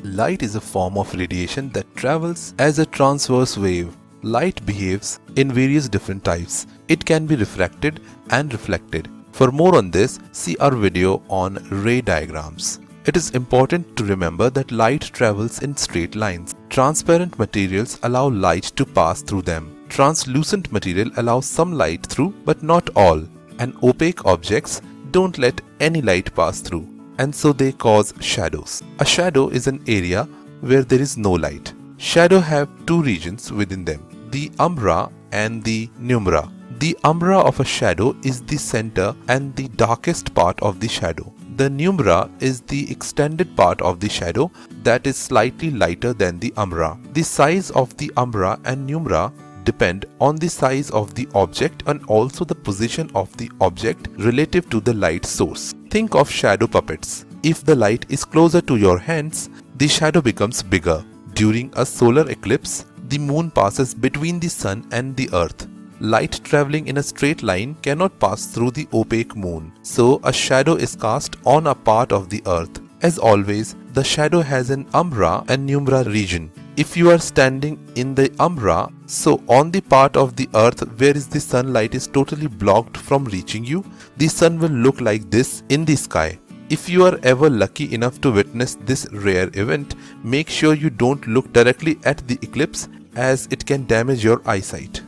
Light is a form of radiation that travels as a transverse wave. Light behaves in various different types. It can be refracted and reflected. For more on this, see our video on ray diagrams. It is important to remember that light travels in straight lines. Transparent materials allow light to pass through them. Translucent material allows some light through, but not all. And opaque objects don't let any light pass through, and so they cause shadows. A shadow is an area where there is no light. Shadow have two regions within them, the umbra and the penumbra. The umbra of a shadow is the center and the darkest part of the shadow. The penumbra is the extended part of the shadow that is slightly lighter than the umbra. The size of the umbra and penumbra depend on the size of the object and also the position of the object relative to the light source. Think of shadow puppets. If the light is closer to your hands, the shadow becomes bigger. During a solar eclipse, the moon passes between the sun and the earth. Light traveling in a straight line cannot pass through the opaque moon, so a shadow is cast on a part of the earth. As always, the shadow has an umbra and penumbra region. If you are standing in the umbra, so on the part of the earth where is the sunlight is totally blocked from reaching you, the sun will look like this in the sky. If you are ever lucky enough to witness this rare event, make sure you don't look directly at the eclipse as it can damage your eyesight.